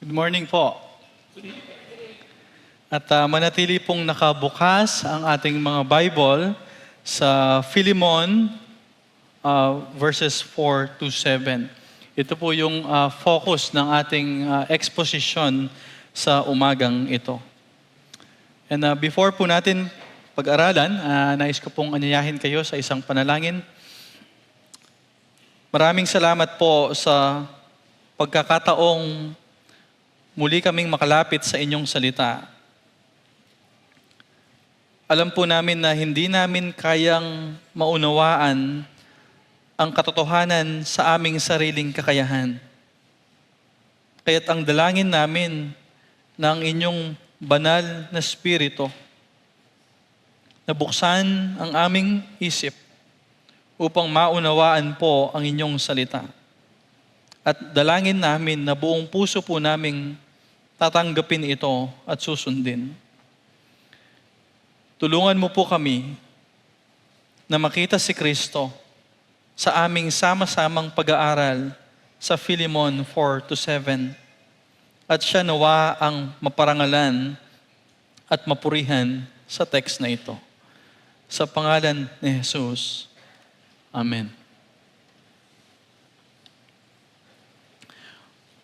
Good morning po. At manatili pong nakabukas ang ating mga Bible sa Philemon verses 4 to 7. Ito po yung focus ng ating exposition sa umagang ito. And before po natin pag-aralan, nais ko pong anyayahin kayo sa isang panalangin. Maraming salamat po sa pagkakataong muli kaming makalapit sa inyong salita. Alam po namin na hindi namin kayang maunawaan ang katotohanan sa aming sariling kakayahan. Kaya't ang dalangin namin na ang inyong banal na spirito na buksan ang aming isip upang maunawaan po ang inyong salita. At dalangin namin na buong puso po naming tatanggapin ito at susundin. Tulungan mo po kami na makita si Kristo sa aming sama-samang pag-aaral sa Philemon 4 to 7. At siya nawa ang maparangalan at mapurihan sa text na ito. Sa pangalan ni Jesus. Amen.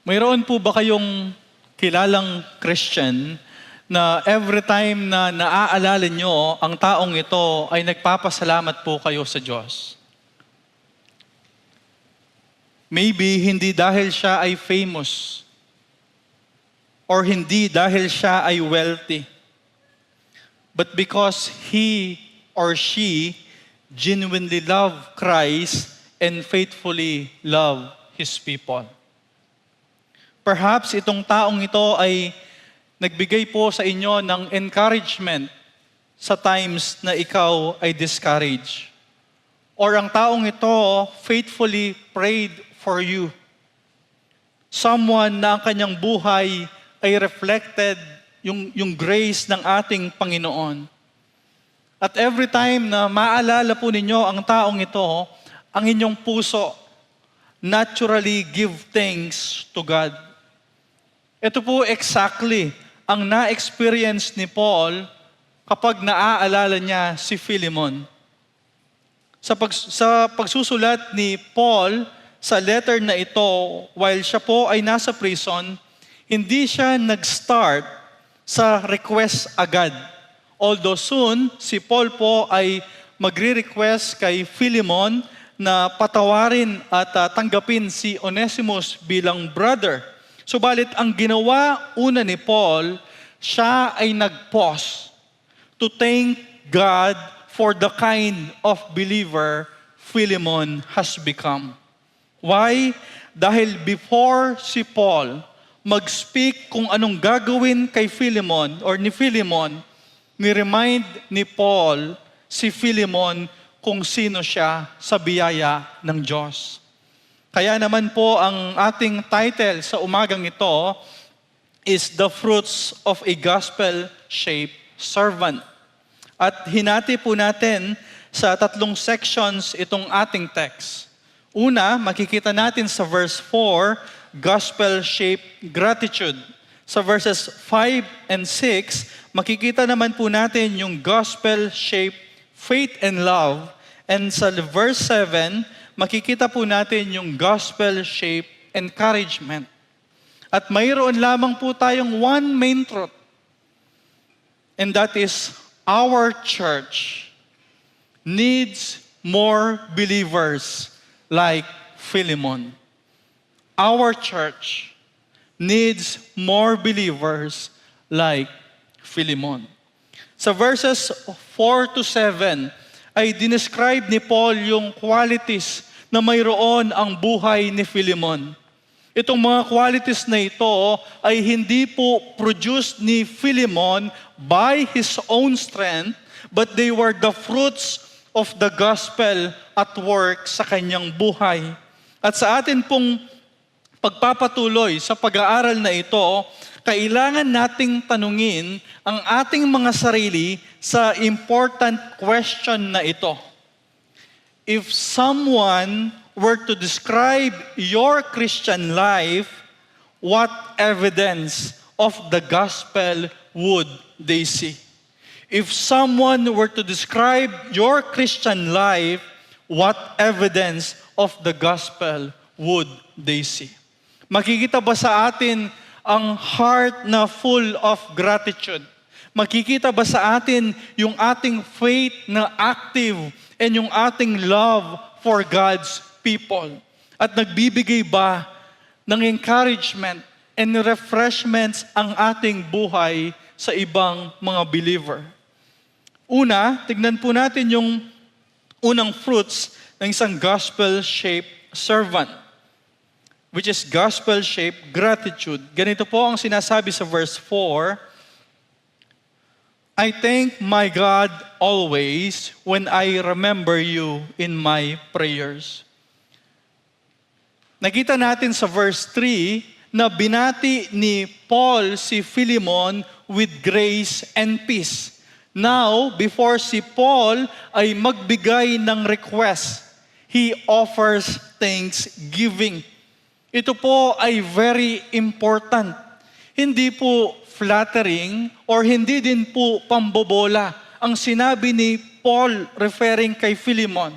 Mayroon po ba kayong kilalang Christian na every time na naaalala nyo ang taong ito ay nagpapasalamat po kayo sa Diyos? Maybe hindi dahil siya ay famous or hindi dahil siya ay wealthy, but because he or she genuinely love Christ and faithfully love His people. Perhaps itong taong ito ay nagbigay po sa inyo ng encouragement sa times na ikaw ay discouraged. Or ang taong ito faithfully prayed for you. Someone na ang kanyang buhay ay reflected yung grace ng ating Panginoon. At every time na maalala po ninyo ang taong ito, ang inyong puso naturally give thanks to God. Ito po exactly ang na-experience ni Paul kapag naaalala niya si Philemon. Sa pagsusulat ni Paul sa letter na ito, while siya po ay nasa prison, hindi siya nag-start sa request agad. Although soon, si Paul po ay magre-request kay Philemon na patawarin at tanggapin si Onesimus bilang brother. Subalit ang ginawa una ni Paul, siya ay nag-pause to thank God for the kind of believer Philemon has become. Why? Dahil before si Paul mag-speak kung anong gagawin kay Philemon or ni Philemon, ni-remind ni Paul si Philemon kung sino siya sa biyaya ng Diyos. Kaya naman po ang ating title sa umagang ito is The Fruits of a Gospel-Shaped Servant. At hinati po natin sa 3 sections itong ating text. Una, makikita natin sa verse 4, Gospel-Shaped Gratitude. Sa verses 5 and 6, makikita naman po natin yung Gospel-Shaped Faith and Love. And sa verse 7, makikita po natin yung gospel-shaped encouragement. At mayroon lamang po tayong one main truth. And that is, our church needs more believers like Philemon. Our church needs more believers like Philemon. Sa verses 4 to 7, ay dinescribe ni Paul yung qualities na mayroon ang buhay ni Philemon. Itong mga qualities na ito ay hindi po produced ni Philemon by his own strength, but they were the fruits of the gospel at work sa kanyang buhay. At sa atin pong pagpapatuloy sa pag-aaral na ito, kailangan nating tanungin ang ating mga sarili sa important question na ito. If someone were to describe your Christian life, what evidence of the gospel would they see? If someone were to describe your Christian life, what evidence of the gospel would they see? Makikita ba sa atin ang heart na full of gratitude? Makikita ba sa atin yung ating faith na active and yung ating love for God's people? At nagbibigay ba ng encouragement and refreshments ang ating buhay sa ibang mga believer? Una, tignan po natin yung unang fruits ng isang gospel-shaped servant, which is gospel-shaped gratitude. Ganito po ang sinasabi sa verse 4, I thank my God always when I remember you in my prayers. Nakita natin sa verse 3 na binati ni Paul si Philemon with grace and peace. Now, before si Paul ay magbigay ng request, he offers thanksgiving. Ito po ay very important. Hindi po flattering or hindi din po pambobola ang sinabi ni Paul referring kay Philemon.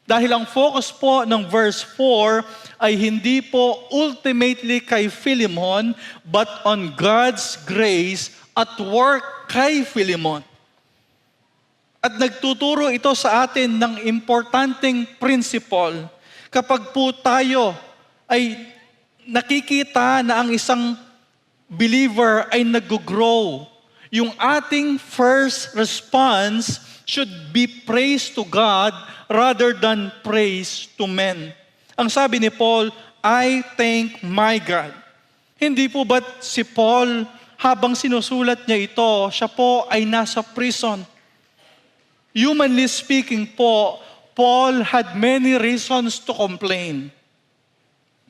Dahil ang focus po ng verse 4 ay hindi po ultimately kay Philemon but on God's grace at work kay Philemon. At nagtuturo ito sa atin ng importanteng principle. Kapag po tayo ay nakikita na ang isang believer ay nag-grow, yung ating first response should be praise to God rather than praise to men. Ang sabi ni Paul, I thank my God. Hindi po ba't si Paul, habang sinusulat niya ito, siya po ay nasa prison. Humanly speaking po, Paul had many reasons to complain.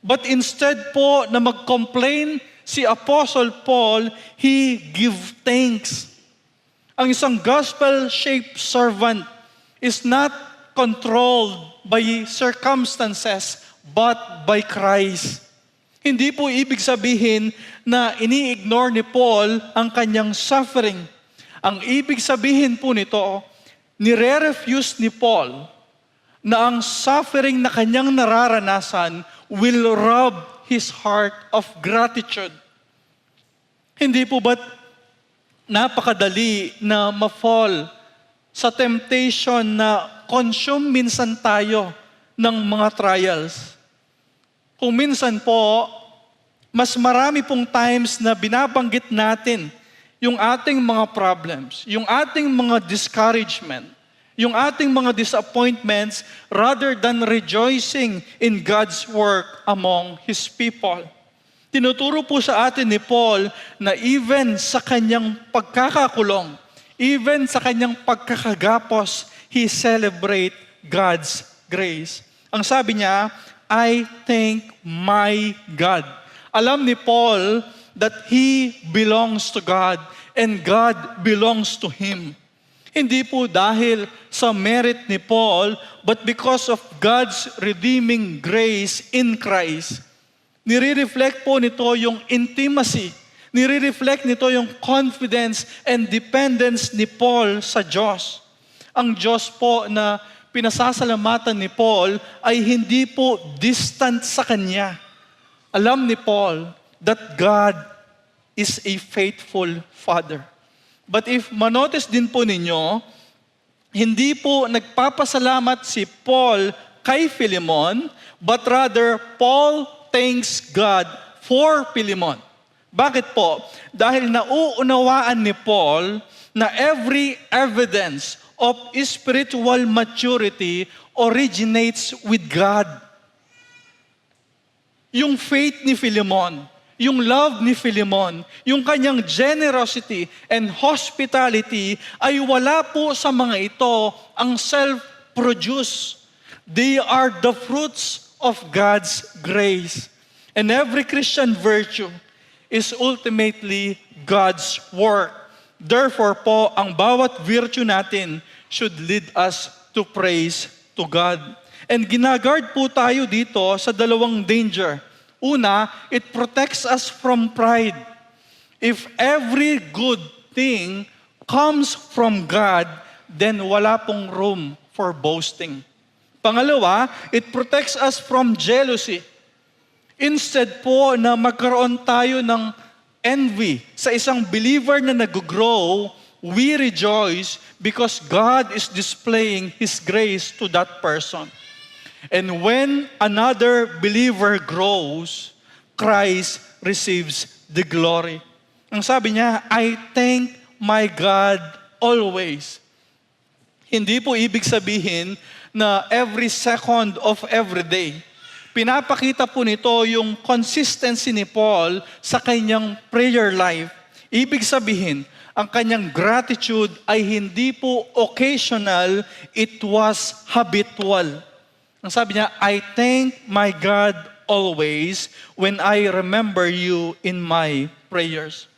But instead po na mag-complain si Apostle Paul, he give thanks. Ang isang gospel-shaped servant is not controlled by circumstances but by Christ. Hindi po ibig sabihin na ini-ignore ni Paul ang kanyang suffering. Ang ibig sabihin po nito, nire-refuse ni Paul na ang suffering na kanyang nararanasan will rob his heart of gratitude. Hindi po ba't napakadali na ma-fall sa temptation na consume minsan tayo ng mga trials? Kung minsan po, mas marami pong times na binabanggit natin yung ating mga problems, yung ating mga discouragement, yung ating mga disappointments rather than rejoicing in God's work among His people. Tinuturo po sa atin ni Paul na even sa kanyang pagkakakulong, even sa kanyang pagkakagapos, he celebrate God's grace. Ang sabi niya, I thank my God. Alam ni Paul that he belongs to God and God belongs to him. Hindi po dahil sa merit ni Paul, but because of God's redeeming grace in Christ. Nire-reflect po nito yung intimacy. Nire-reflect nito yung confidence and dependence ni Paul sa Diyos. Ang Diyos po na pinasasalamatan ni Paul ay hindi po distant sa Kanya. Alam ni Paul that God is a faithful Father. But if manotice din po ninyo, hindi po nagpapasalamat si Paul kay Philemon, but rather Paul thanks God for Philemon. Bakit po? Dahil nauunawaan ni Paul na every evidence of spiritual maturity originates with God. Yung faith ni Philemon, yung love ni Philemon, yung kanyang generosity and hospitality ay wala po sa mga ito ang self-produce. They are the fruits of God's grace. And every Christian virtue is ultimately God's work. Therefore po, ang bawat virtue natin should lead us to praise to God. And ginagard po tayo dito sa dalawang danger. Una, it protects us from pride. If every good thing comes from God, then wala pong room for boasting. Pangalawa, it protects us from jealousy. Instead po na magkaroon tayo ng envy sa isang believer na nag-grow, we rejoice because God is displaying His grace to that person. And when another believer grows, Christ receives the glory. Ang sabi niya, I thank my God always. Hindi po ibig sabihin na every second of every day. Pinapakita po nito yung consistency ni Paul sa kanyang prayer life. Ibig sabihin, ang kanyang gratitude ay hindi po occasional, it was habitual. Ang sabi niya, I thank my God always when I remember you in my prayers.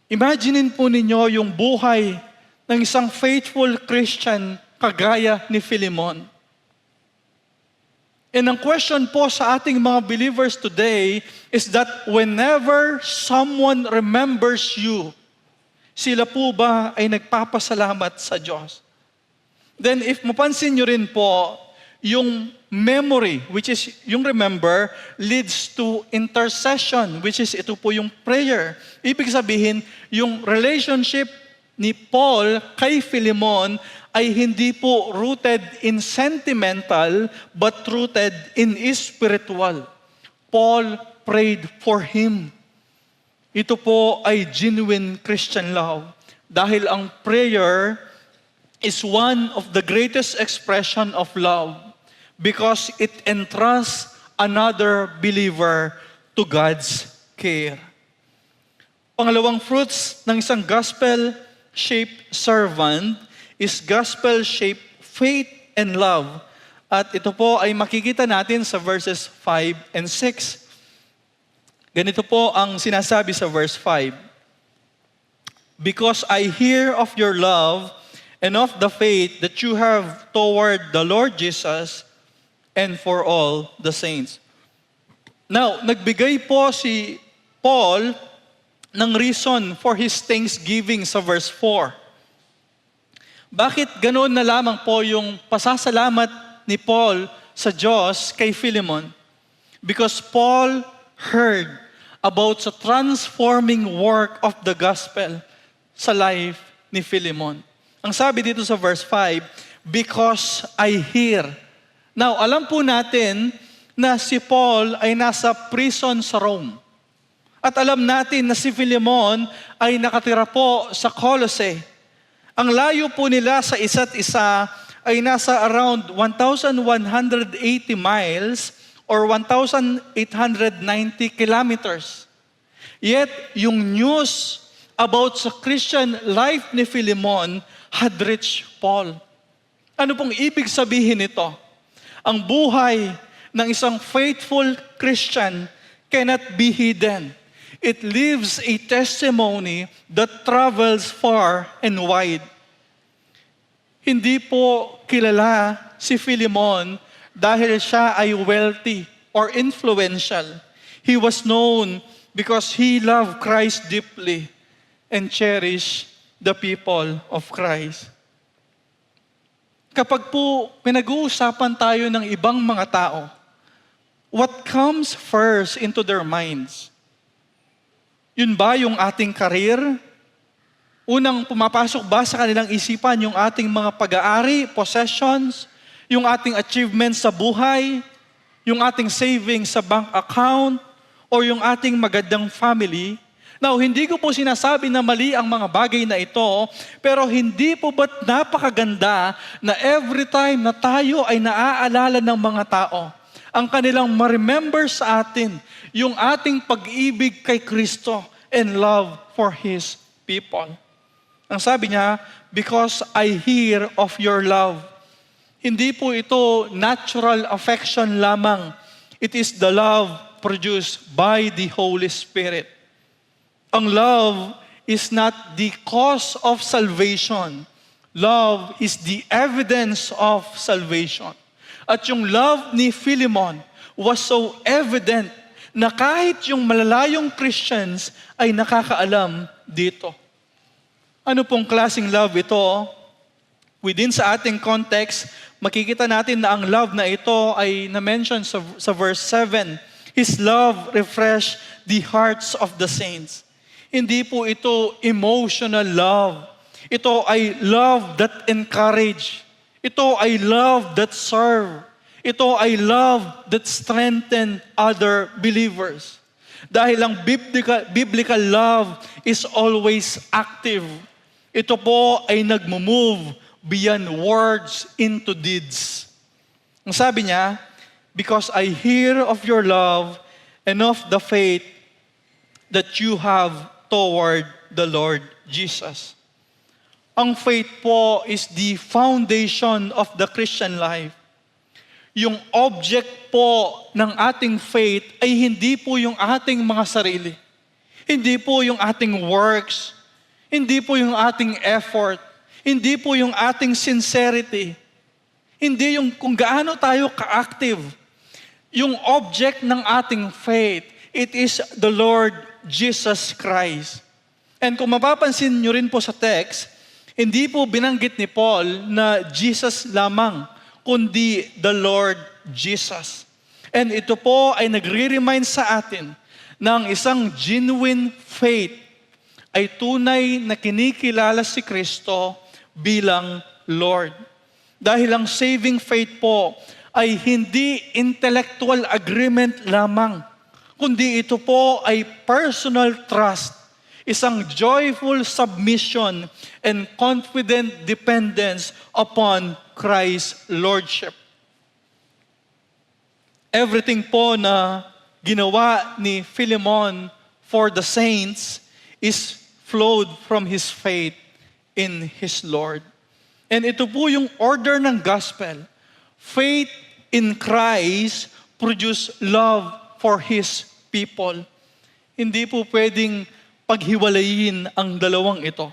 Imaginin po ninyo yung buhay ng isang faithful Christian kagaya ni Philemon. And ang question po sa ating mga believers today is that whenever someone remembers you, sila po ba ay nagpapasalamat sa Diyos? Then if mapansin nyo rin po, yung memory, which is yung remember, leads to intercession, which is ito po yung prayer. Ibig sabihin, yung relationship ni Paul kay Philemon ay hindi po rooted in sentimental, but rooted in spiritual. Paul prayed for him. Ito po ay genuine Christian love. Dahil ang prayer is one of the greatest expression of love because it entrusts another believer to God's care. Pangalawang fruits ng isang gospel-shaped servant is gospel-shaped faith and love. At ito po ay makikita natin sa verses 5 and 6. Ganito po ang sinasabi sa verse 5. Because I hear of your love and of the faith that you have toward the Lord Jesus and for all the saints. Now, nagbigay po si Paul ng reason for his thanksgiving sa verse 4. Bakit ganoon na lamang po yung pasasalamat ni Paul sa Diyos kay Philemon? Because Paul heard about the transforming work of the gospel sa life ni Philemon. Ang sabi dito sa verse 5, because I hear. Now, alam po natin na si Paul ay nasa prison sa Rome. At alam natin na si Philemon ay nakatira po sa Colossae. Ang layo po nila sa isa't isa ay nasa around 1,180 miles or 1,890 kilometers. Yet, yung news about sa Christian life ni Philemon had reached Paul. Ano pong ibig sabihin nito? Ang buhay ng isang faithful Christian cannot be hidden. It leaves a testimony that travels far and wide. Hindi po kilala si Philemon dahil siya ay wealthy or influential. He was known because he loved Christ deeply and cherished the people of Christ. Kapag po pinag-uusapan tayo ng ibang mga tao, what comes first into their minds? Yun ba yung ating career? Unang pumapasok ba sa kanilang isipan yung ating mga pag-aari, possessions, yung ating achievements sa buhay, yung ating savings sa bank account, or yung ating magandang family? Now, hindi ko po sinasabi na mali ang mga bagay na ito, pero hindi po ba't napakaganda na every time na tayo ay naaalala ng mga tao, ang kanilang ma-remember sa atin yung ating pag-ibig kay Kristo and love for His people. Ang sabi niya, because I hear of your love. Hindi po ito natural affection lamang. It is the love produced by the Holy Spirit. Ang love is not the cause of salvation. Love is the evidence of salvation. At yung love ni Philemon was so evident na kahit yung malalayong Christians ay nakakaalam dito. Ano pong klaseng love ito? Within sa ating context, makikita natin na ang love na ito ay na-mention sa verse 7. His love refreshed the hearts of the saints. Hindi po ito emotional love. Ito ay love that encourage. Ito ay love that serve. Ito ay love that strengthen other believers. Dahil ang biblical love is always active. Ito po ay nagmo-move beyond words into deeds. Ang sabi niya, because I hear of your love and of the faith that you have toward the Lord Jesus. Ang faith po is the foundation of the Christian life. Yung object po ng ating faith ay hindi po yung ating mga sarili. Hindi po yung ating works. Hindi po yung ating effort. Hindi po yung ating sincerity. Hindi yung kung gaano tayo ka-active. Yung object ng ating faith, it is the Lord Jesus Christ. And kung mapapansin nyo rin po sa text, hindi po binanggit ni Paul na Jesus lamang, kundi the Lord Jesus. And ito po ay nagre-remind sa atin na ang isang genuine faith ay tunay na kinikilala si Kristo bilang Lord. Dahil ang saving faith po ay hindi intellectual agreement lamang, kundi ito po ay personal trust, isang joyful submission and confident dependence upon Christ's Lordship. Everything po na ginawa ni Philemon for the saints is flowed from his faith in his Lord. And ito po yung order ng gospel. Faith in Christ produce love for His people. Hindi po pwedeng paghiwalayin ang dalawang ito.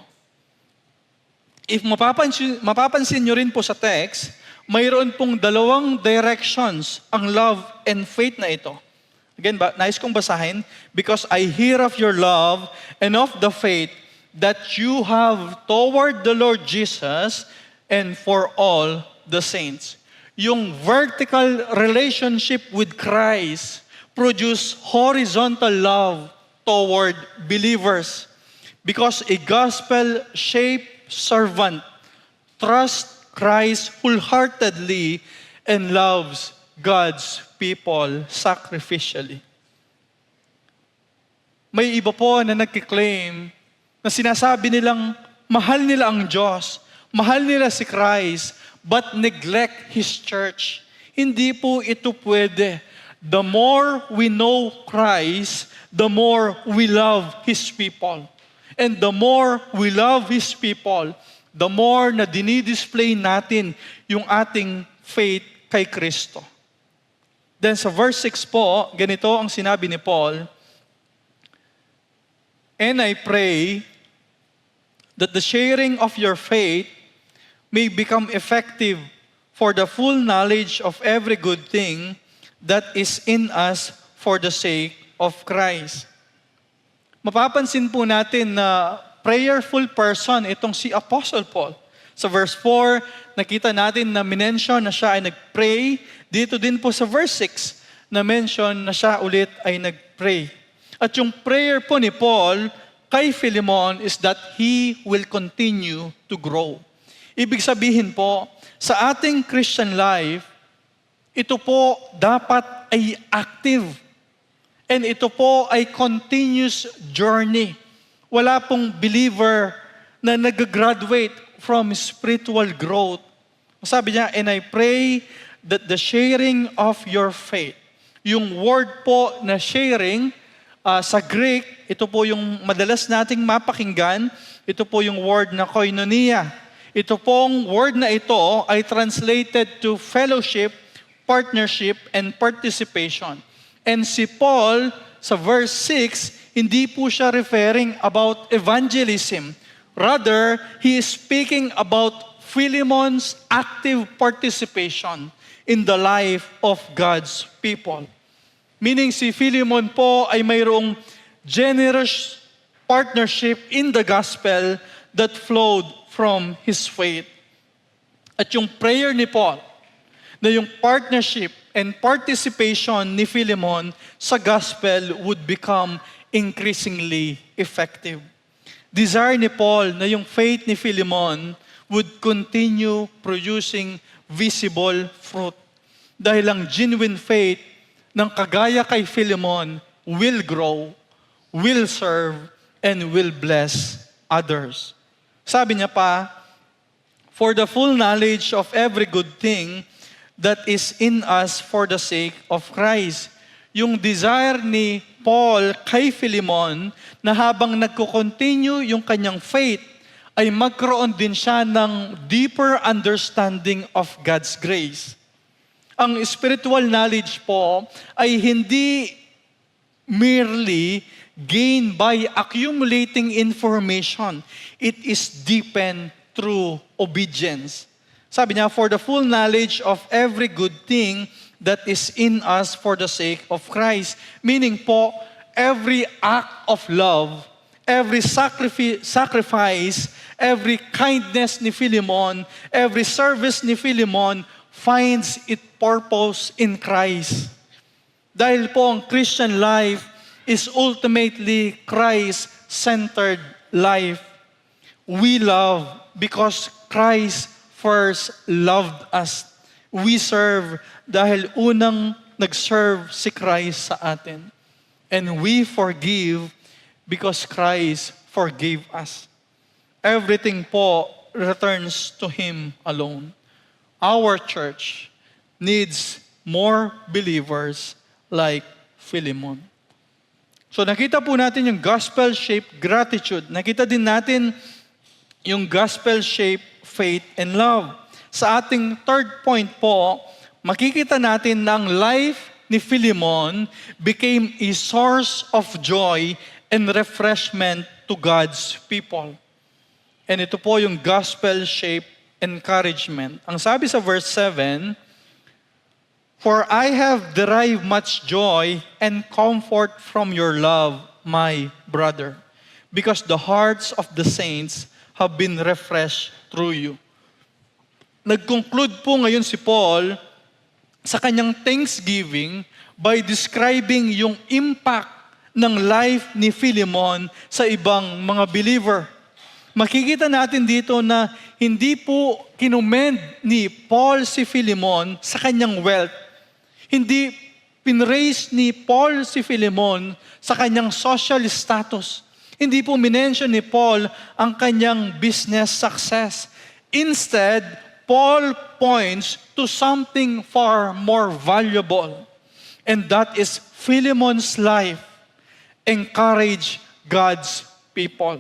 If mapapansin nyo rin po sa text, mayroon pong dalawang directions ang love and faith na ito. Again, nais kong basahin. Because I hear of your love and of the faith that you have toward the Lord Jesus and for all the saints. Yung vertical relationship with Christ produce horizontal love toward believers. Because a gospel-shaped servant trusts Christ wholeheartedly and loves God's people sacrificially. May iba po na nagkiklaim na sinasabi nilang mahal nila ang Diyos, mahal nila si Christ, but neglect His church. Hindi po ito pwede. The more we know Christ, the more we love His people. And the more we love His people, the more na dinidisplay natin yung ating faith kay Kristo. Then sa verse 6 po, ganito ang sinabi ni Paul, and I pray that the sharing of your faith may become effective for the full knowledge of every good thing that is in us for the sake of Christ. Mapapansin po natin na prayerful person itong si Apostle Paul. Sa verse 4, nakita natin na minention na siya ay nagpray. Dito din po sa verse 6, na mention na siya ulit ay nagpray. At yung prayer po ni Paul kay Philemon is that he will continue to grow. Ibig sabihin po, sa ating Christian life, ito po dapat ay active. And ito po ay continuous journey. Wala pong believer na nag-graduate from spiritual growth. Sabi niya, and I pray that the sharing of your faith, yung word po na sharing, sa Greek, ito po yung madalas nating mapakinggan, ito po yung word na koinonia. Ito pong word na ito ay translated to fellowship, partnership, and participation. And si Paul, sa verse 6, hindi po siya referring about evangelism. Rather, he is speaking about Philemon's active participation in the life of God's people. Meaning si Philemon po ay mayroong generous partnership in the gospel that flowed from his faith. At yung prayer ni Paul, na yung partnership and participation ni Philemon sa gospel would become increasingly effective. Desire ni Paul na yung faith ni Philemon would continue producing visible fruit. Dahil ang genuine faith ng kagaya kay Philemon will grow, will serve, and will bless others. Sabi niya pa, for the full knowledge of every good thing that is in us for the sake of Christ. Yung desire ni Paul kay Philemon na habang nagko-continue yung kanyang faith, ay magkaroon din siya ng deeper understanding of God's grace. Ang spiritual knowledge po ay hindi merely gained by accumulating information. It is deepened through obedience. Sabi niya, for the full knowledge of every good thing that is in us for the sake of Christ. Meaning po, every act of love, every sacrifice, every kindness ni Philemon, every service ni Philemon finds its purpose in Christ. Dahil po ang Christian life is ultimately Christ-centered life. We love because Christ first loved us. We serve dahil unang nag-serve si Christ sa atin. And we forgive because Christ forgave us. Everything po returns to Him alone. Our church needs more believers like Philemon. So nakita po natin yung gospel-shaped gratitude. Nakita din natin yung gospel-shaped faith and love. Sa ating third point po, makikita natin na ang life ni Philemon became a source of joy and refreshment to God's people. And ito po yung gospel-shaped encouragement. Ang sabi sa verse 7, for I have derived much joy and comfort from your love, my brother, because the hearts of the saints have been refreshed through you. Nag-conclude po ngayon si Paul sa kanyang thanksgiving by describing yung impact ng life ni Philemon sa ibang mga believer. Makikita natin dito na hindi po kinumend ni Paul si Philemon sa kanyang wealth. Hindi pinraise ni Paul si Philemon sa kanyang social status. Hindi po minention ni Paul ang kanyang business success. Instead, Paul points to something far more valuable. And that is Philemon's life. Encourage God's people.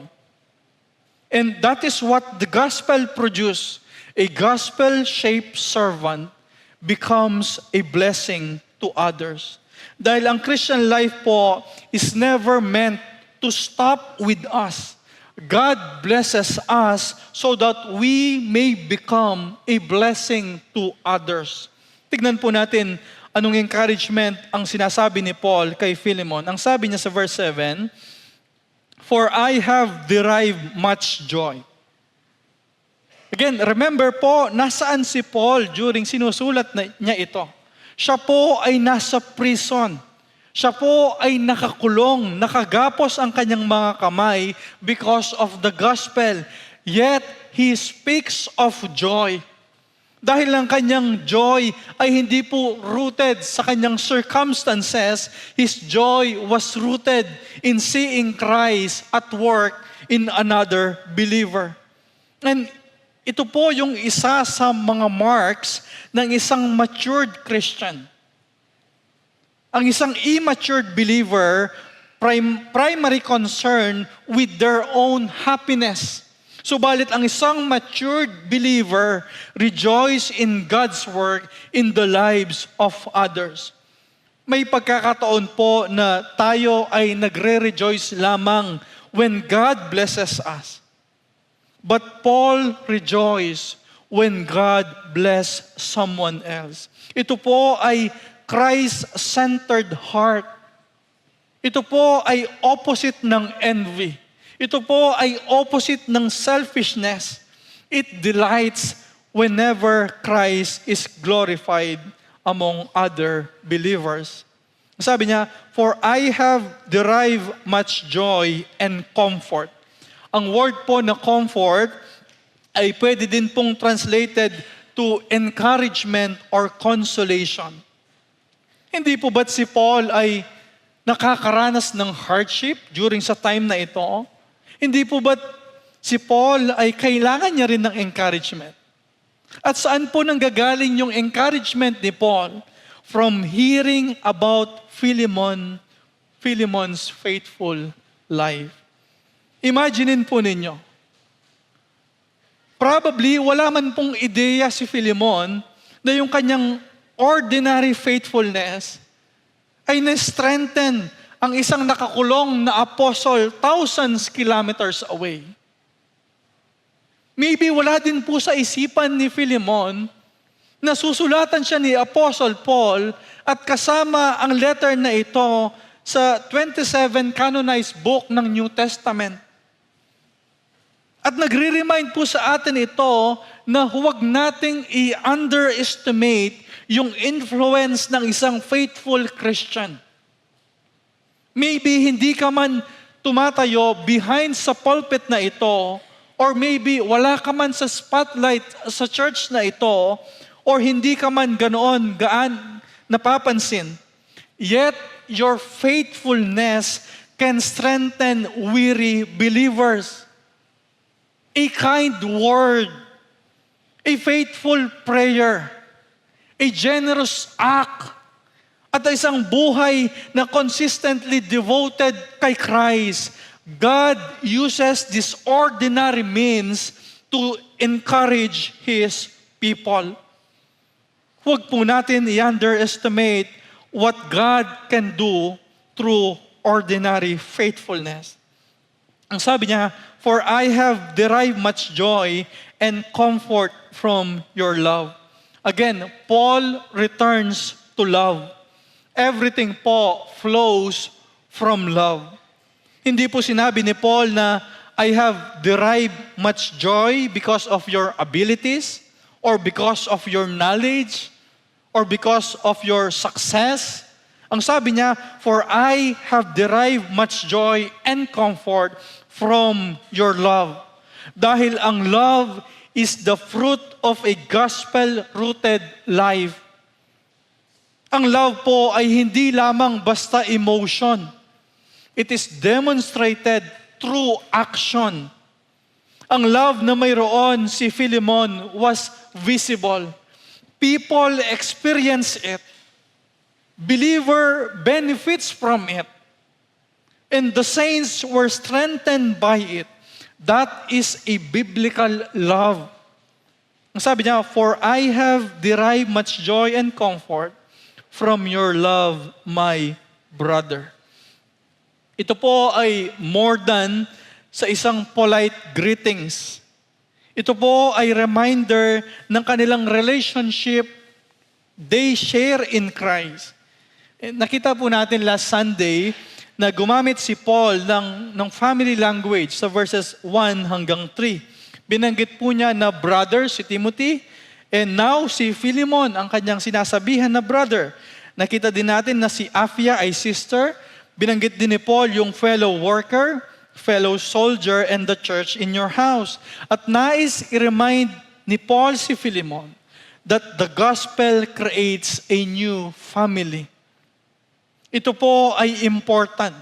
And that is what the gospel produces. A gospel-shaped servant becomes a blessing to others. Dahil ang Christian life po is never meant to stop with us. God blesses us so that we may become a blessing to others. Tignan po natin anong encouragement ang sinasabi ni Paul kay Philemon. Ang sabi niya sa verse 7, for I have derived much joy. Again, remember po, nasaan si Paul during sinusulat niya ito? Siya po ay nasa prison. Siya po ay nakakulong, nakagapos ang kanyang mga kamay because of the gospel. Yet, he speaks of joy. Dahil ang kanyang joy ay hindi po rooted sa kanyang circumstances, his joy was rooted in seeing Christ at work in another believer. And ito po yung isa sa mga marks ng isang matured Christian. Ang isang immature believer, primary concern with their own happiness. Subalit ang isang matured believer rejoice in God's work in the lives of others. May pagkakataon po na tayo ay nagre-rejoice lamang when God blesses us. But Paul rejoiced when God blessed someone else. Ito po ay Christ-centered heart. Ito po ay opposite ng envy. Ito po ay opposite ng selfishness. It delights whenever Christ is glorified among other believers. Sabi niya, "For I have derived much joy and comfort." Ang word po na comfort ay pwede din pong translated to encouragement or consolation. Hindi po ba't si Paul ay nakakaranas ng hardship during sa time na ito? Hindi po ba't si Paul ay kailangan niya rin ng encouragement? At saan po nanggagaling yung encouragement ni Paul? From hearing about Philemon's faithful life. Imaginin po ninyo, probably wala man pong ideya si Philemon na yung kanyang ordinary faithfulness ay na-strengthen ang isang nakakulong na apostle thousands kilometers away. Maybe wala din po sa isipan ni Philemon na susulatan siya ni Apostle Paul at kasama ang letter na ito sa 27 canonized book ng New Testament. At nagre-remind po sa atin ito na huwag nating i-underestimate yung influence ng isang faithful Christian. Maybe hindi ka man tumatayo behind sa pulpit na ito, or maybe wala ka man sa spotlight sa church na ito, or hindi ka man ganoon napapansin. Yet, your faithfulness can strengthen weary believers. A kind word, a faithful prayer, a generous act, at isang buhay na consistently devoted kay Christ. God uses these ordinary means to encourage His people. Huwag po natin i-underestimate what God can do through ordinary faithfulness. Ang sabi niya, "For I have derived much joy and comfort from your love." Again, Paul returns to love. Everything po flows from love. Hindi po sinabi ni Paul na, "I have derived much joy because of your abilities, or because of your knowledge, or because of your success." Ang sabi niya, "For I have derived much joy and comfort from your love." Dahil ang love is the fruit of a gospel-rooted life. Ang love po ay hindi lamang basta emotion. It is demonstrated through action. Ang love na mayroon si Philemon was visible. People experience it. Believer benefits from it. And the saints were strengthened by it. That is a biblical love. Ang sabi niya, "For I have derived much joy and comfort from your love, my brother." Ito po ay more than sa isang polite greetings. Ito po ay reminder ng kanilang relationship they share in Christ. Nakita po natin last Sunday na gumamit si Paul ng family language sa verses 1 hanggang 3. Binanggit po niya na brother si Timothy, and now si Philemon ang kanyang sinasabihan na brother. Nakita din natin na si Apphia ay sister. Binanggit din ni Paul yung fellow worker, fellow soldier, and the church in your house. At nais i-remind ni Paul si Philemon that the gospel creates a new family. Ito po ay important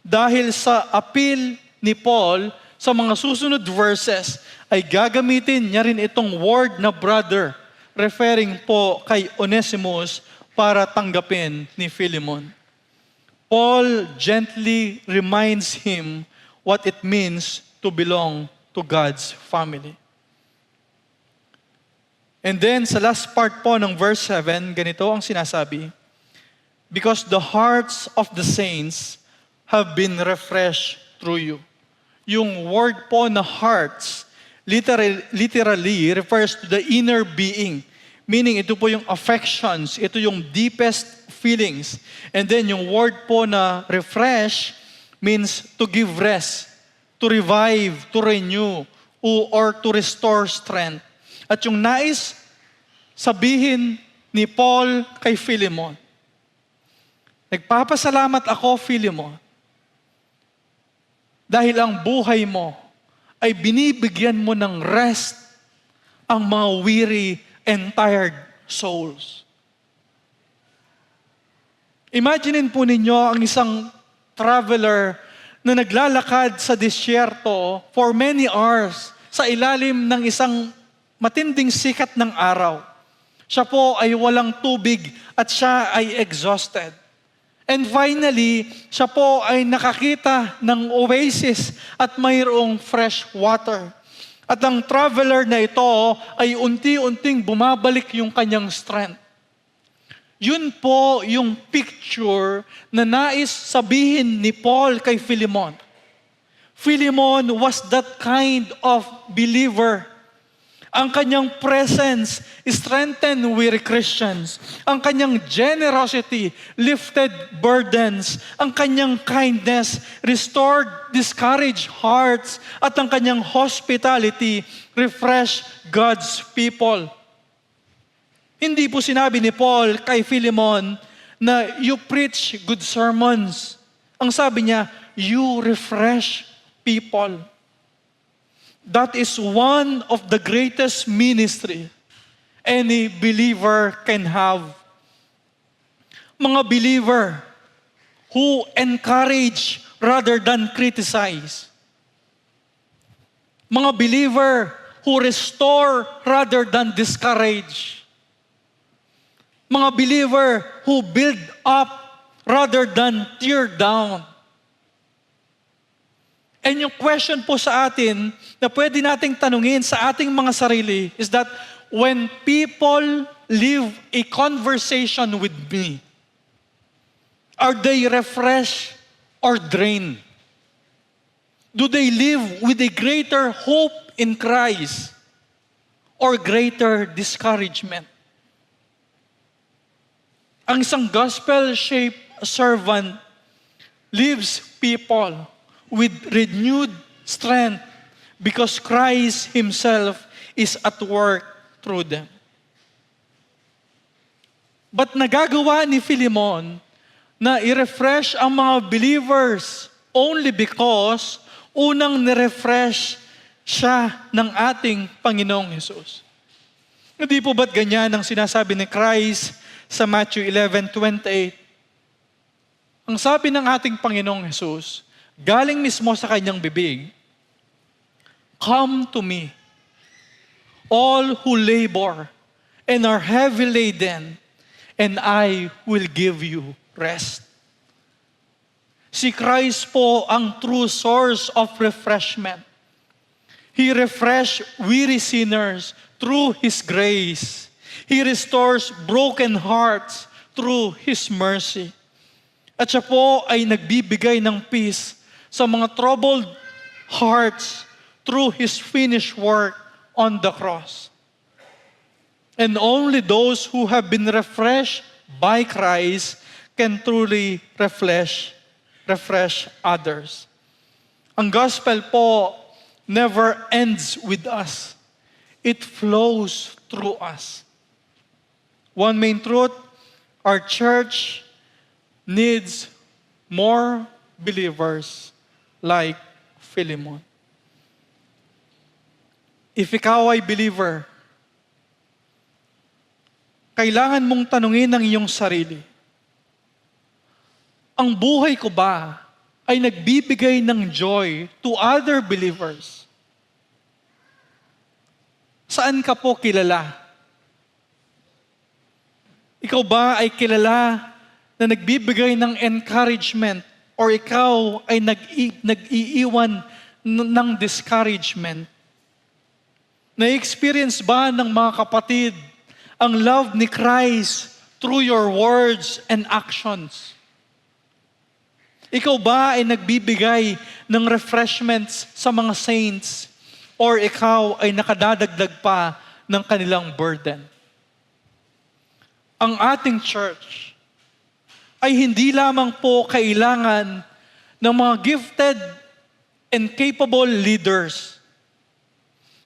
dahil sa appeal ni Paul sa mga susunod verses ay gagamitin niya rin itong word na brother, referring po kay Onesimus para tanggapin ni Philemon. Paul gently reminds him what it means to belong to God's family. And then sa last part po ng verse 7, ganito ang sinasabi, "Because the hearts of the saints have been refreshed through you." Yung word po na hearts literally refers to the inner being. Meaning, ito po yung affections, ito yung deepest feelings. And then yung word po na refresh means to give rest, to revive, to renew, or to restore strength. At yung nais sabihin ni Paul kay Philemon, nagpapasalamat ako, Philemon, dahil ang buhay mo ay binibigyan mo ng rest ang mga weary and tired souls. Imaginin po ninyo ang isang traveler na naglalakad sa disyerto for many hours sa ilalim ng isang matinding sikat ng araw. Siya po ay walang tubig at siya ay exhausted. And finally, siya po ay nakakita ng oasis at mayroong fresh water. At ang traveler na ito ay unti-unting bumabalik yung kanyang strength. Yun po yung picture na nais sabihin ni Paul kay Philemon. Philemon was that kind of believer. Ang kanyang presence strengthened weary Christians. Ang kanyang generosity lifted burdens. Ang kanyang kindness restored discouraged hearts. At ang kanyang hospitality refreshed God's people. Hindi po sinabi ni Paul kay Philemon na you preach good sermons. Ang sabi niya, you refresh people. That is one of the greatest ministry any believer can have. Mga believer who encourage rather than criticize. Mga believer who restore rather than discourage. Mga believer who build up rather than tear down. And yung question po sa atin na pwede nating tanungin sa ating mga sarili is that when people live a conversation with me, are they refreshed or drained? Do they live with a greater hope in Christ or greater discouragement? Ang isang gospel-shaped servant leaves people with renewed strength because Christ Himself is at work through them. But nagagawa ni Philemon na i-refresh ang mga believers only because unang nirefresh siya ng ating Panginoong Hesus. Hindi po ba't ganyan ang sinasabi ni Christ sa Matthew 11:28? Ang sabi ng ating Panginoong Hesus, galing mismo sa kanyang bibig, come to me, all who labor and are heavy laden, and I will give you rest. Si Christ po ang true source of refreshment. He refreshed weary sinners through His grace. He restores broken hearts through His mercy. At siya po ay nagbibigay ng peace sa mga troubled hearts through His finished work on the cross. And only those who have been refreshed by Christ can truly refresh others. Ang gospel po never ends with us. It flows through us. One main truth, our church needs more believers like Philemon. If ikaw ay believer, kailangan mong tanungin ang iyong sarili, ang buhay ko ba ay nagbibigay ng joy to other believers? Saan ka po kilala? Ikaw ba ay kilala na nagbibigay ng encouragement or ikaw ay nag-iiwan ng discouragement? Na-experience ba ng mga kapatid ang love ni Christ through your words and actions? Ikaw ba ay nagbibigay ng refreshments sa mga saints or ikaw ay nakadadagdag pa ng kanilang burden? ang ating church ay hindi lamang po kailangan ng mga gifted and capable leaders.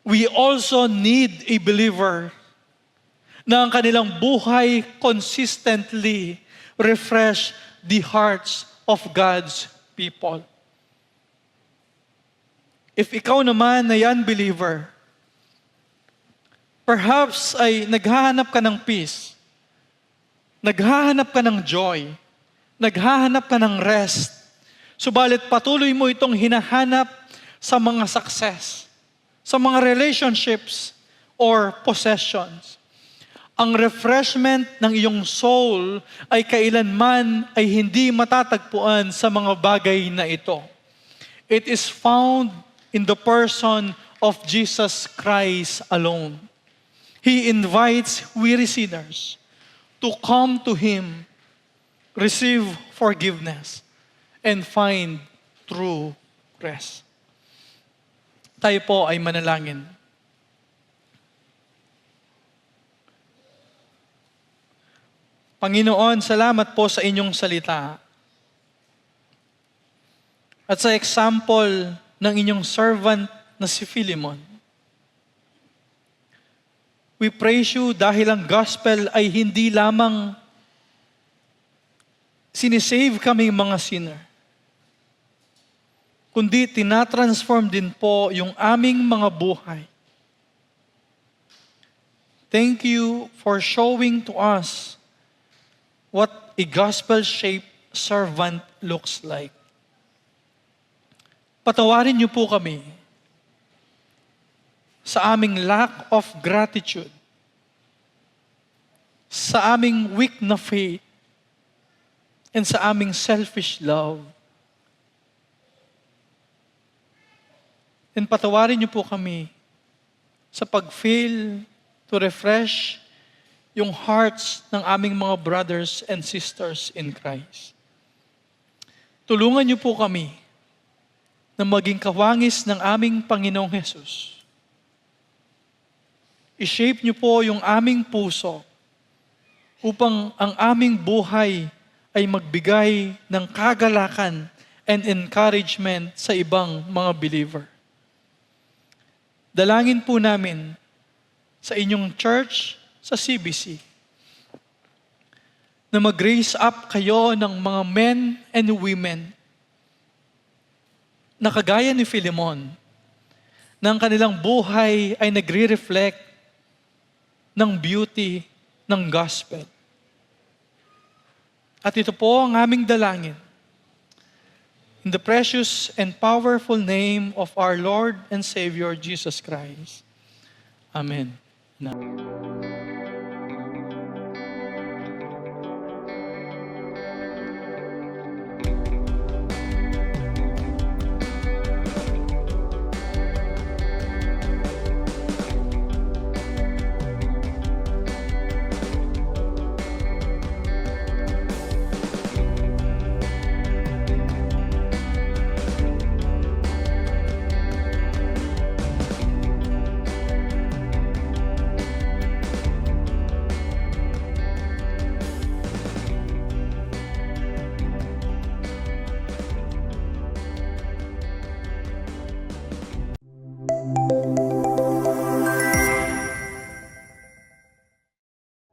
We also need a believer na ang kanilang buhay consistently refresh the hearts of God's people. If ikaw naman ay unbeliever, perhaps ay naghahanap ka ng peace, naghahanap ka ng joy, naghahanap ka ng rest, subalit patuloy mo itong hinahanap sa mga success, sa mga relationships or possessions. Ang refreshment ng iyong soul ay kailanman ay hindi matatagpuan sa mga bagay na ito. It is found in the person of Jesus Christ alone. He invites weary sinners to come to Him, receive forgiveness, and find true rest. Tayo po ay manalangin. Panginoon, salamat po sa inyong salita. At sa example ng inyong servant na si Philemon. We praise you dahil ang gospel ay hindi lamang sinisave kami mga sinner, kundi tinatransform din po yung aming mga buhay. Thank you for showing to us what a gospel-shaped servant looks like. Patawarin niyo po kami sa aming lack of gratitude, sa aming weak na faith, and sa aming selfish love. And patawarin niyo po kami sa pag-fail to refresh yung hearts ng aming mga brothers and sisters in Christ. Tulungan niyo po kami na maging kawangis ng aming Panginoong Hesus. I-shape niyo po yung aming puso upang ang aming buhay ay magbigay ng kagalakan and encouragement sa ibang mga believer. Dalangin po namin sa inyong church sa CBC na mag-raise up kayo ng mga men and women na kagaya ni Philemon, na ang kanilang buhay ay nagre-reflect ng beauty ng gospel. At ito po ang aming dalangin. In the precious and powerful name of our Lord and Savior Jesus Christ. Amen.